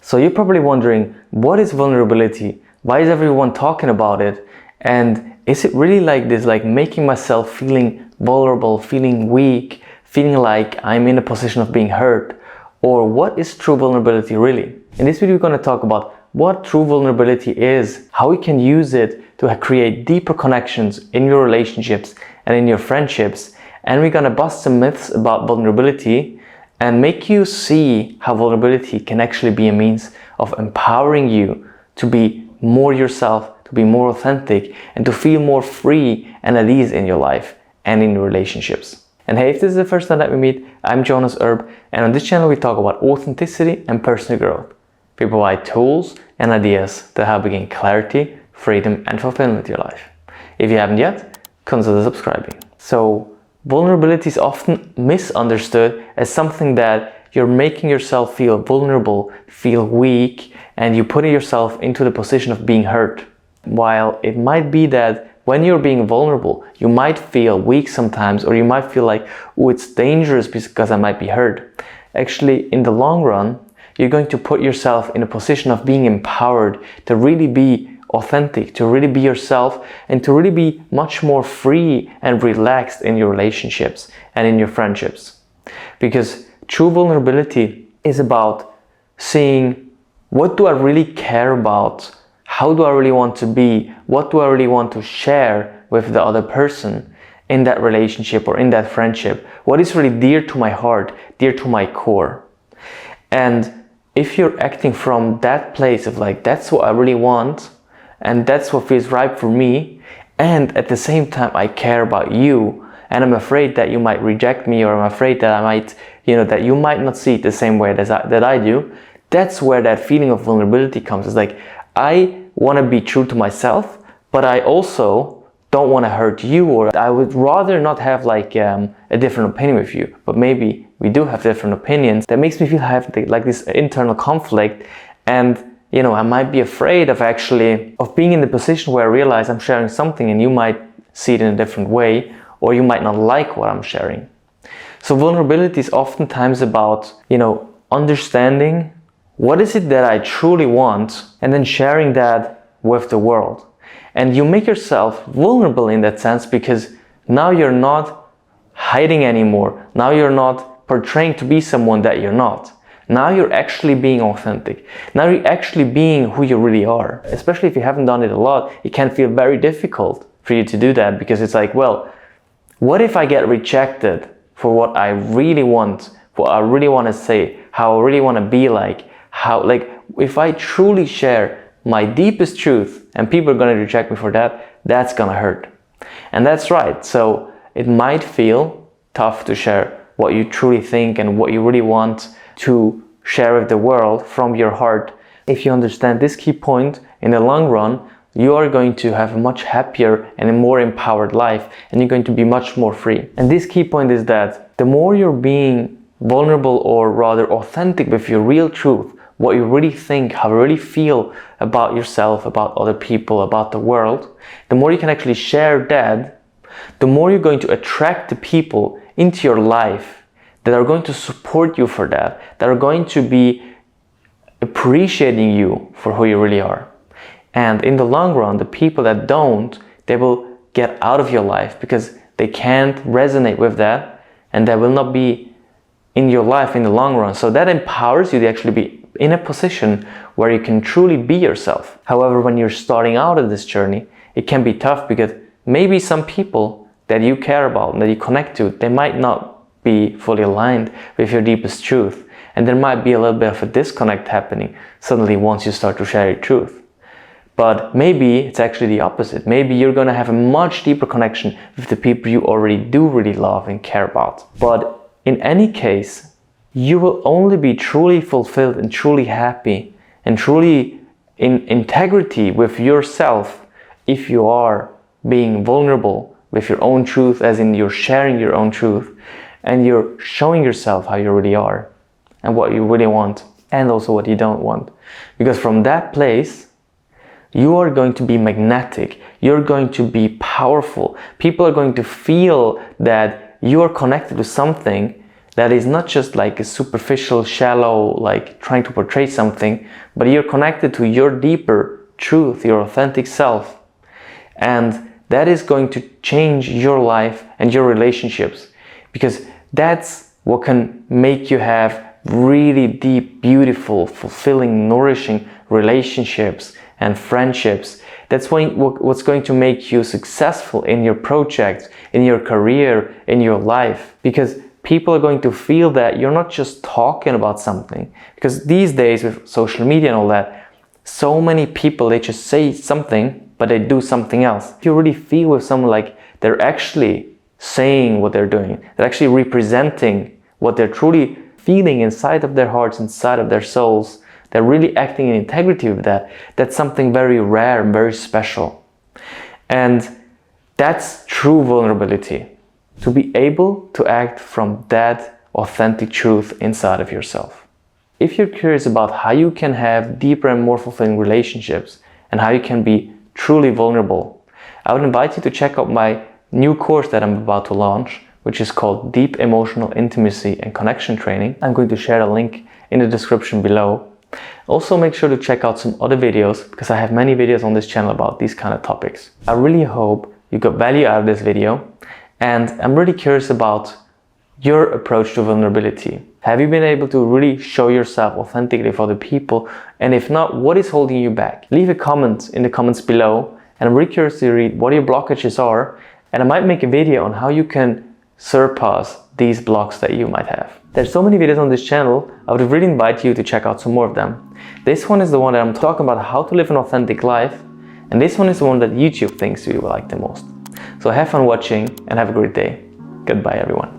So you're probably wondering, what is vulnerability? Why is everyone talking about it? And is it really like this, like making myself feeling vulnerable, feeling weak, feeling like I'm in a position of being hurt? Or what is true vulnerability really? In this video, we're going to talk about what true vulnerability is, how we can use it to create deeper connections in your relationships and in your friendships. And we're going to bust some myths about vulnerability and make you see how vulnerability can actually be a means of empowering you to be more yourself, to be more authentic, and to feel more free and at ease in your life and in your relationships. And hey, if this is the first time that we meet, I'm Jonas Erb, and on this channel we talk about authenticity and personal growth. We provide tools and ideas to help you gain clarity, freedom, and fulfillment in your life. If you haven't yet, consider subscribing. So, vulnerability is often misunderstood as something that you're making yourself feel vulnerable, feel weak, and you put yourself into the position of being hurt. While it might be that when you're being vulnerable, you might feel weak sometimes, or you might feel like, oh, it's dangerous because I might be hurt. Actually, in the long run, you're going to put yourself in a position of being empowered to really be authentic, to really be yourself, and to really be much more free and relaxed in your relationships and in your friendships. Because true vulnerability is about seeing, what do I really care about? How do I really want to be? What do I really want to share with the other person in that relationship or in that friendship? What is really dear to my heart, dear to my core? And if you're acting from that place of like, that's what I really want, and that's what feels right for me, and at the same time I care about you, and I'm afraid that you might reject me, or I'm afraid that I might, that you might not see it the same way that I do, that's where that feeling of vulnerability comes. It's like, I want to be true to myself, but I also don't want to hurt you, or I would rather not have like a different opinion with you, but maybe we do have different opinions. That makes me feel I have like this internal conflict, and I might be afraid of being in the position where I realize I'm sharing something and you might see it in a different way, or you might not like what I'm sharing. So vulnerability is oftentimes about, understanding what is it that I truly want, and then sharing that with the world. And you make yourself vulnerable in that sense, because now you're not hiding anymore. Now you're not portraying to be someone that you're not. Now you're actually being authentic. Now you're actually being who you really are. Especially if you haven't done it a lot, it can feel very difficult for you to do that, because it's like, well, what if I get rejected for what I really want, what I really want to say, how I really want to be like, if I truly share my deepest truth and people are going to reject me for that, that's going to hurt. And that's right. So it might feel tough to share what you truly think and what you really want to share with the world from your heart. If you understand this key point, in the long run, you are going to have a much happier and a more empowered life, and you're going to be much more free. And this key point is that the more you're being vulnerable, or rather authentic with your real truth, what you really think, how you really feel about yourself, about other people, about the world, the more you can actually share that, the more you're going to attract the people into your life that are going to support you for that are going to be appreciating you for who you really are. And in the long run, the people that don't, they will get out of your life because they can't resonate with that, and they will not be in your life in the long run. So that empowers you to actually be in a position where you can truly be yourself. However, when you're starting out of this journey, it can be tough, because maybe some people that you care about and that you connect to, they might not be fully aligned with your deepest truth. And there might be a little bit of a disconnect happening suddenly once you start to share your truth. But maybe it's actually the opposite. Maybe you're going to have a much deeper connection with the people you already do really love and care about. But in any case, you will only be truly fulfilled and truly happy and truly in integrity with yourself if you are being vulnerable with your own truth, as in you're sharing your own truth and you're showing yourself how you really are and what you really want, and also what you don't want. Because from that place, you are going to be magnetic, you're going to be powerful. People are going to feel that you are connected to something that is not just like a superficial, shallow, like trying to portray something, but you're connected to your deeper truth, your authentic self. And that is going to change your life and your relationships, because that's what can make you have really deep, beautiful, fulfilling, nourishing relationships and friendships. That's what's going to make you successful in your projects, in your career, in your life, because people are going to feel that you're not just talking about something. Because these days with social media and all that, so many people, they just say something, but they do something else. If you really feel with someone like they're actually saying what they're doing, they're actually representing what they're truly feeling inside of their hearts, inside of their souls, they're really acting in integrity with that, that's something very rare and very special. And that's true vulnerability. To be able to act from that authentic truth inside of yourself. If you're curious about how you can have deeper and more fulfilling relationships and how you can be truly vulnerable, I would invite you to check out my new course that I'm about to launch, which is called Deep Emotional Intimacy and Connection Training. I'm going to share a link in the description below. Also make sure to check out some other videos, because I have many videos on this channel about these kind of topics. I really hope you got value out of this video, and I'm really curious about your approach to vulnerability. Have you been able to really show yourself authentically for other people? And if not, what is holding you back? Leave a comment in the comments below, and I'm really curious to read what your blockages are, and I might make a video on how you can surpass these blocks that you might have. There's so many videos on this channel, I would really invite you to check out some more of them. This one is the one that I'm talking about how to live an authentic life, and this one is the one that YouTube thinks you will like the most. So have fun watching and have a great day. Goodbye everyone.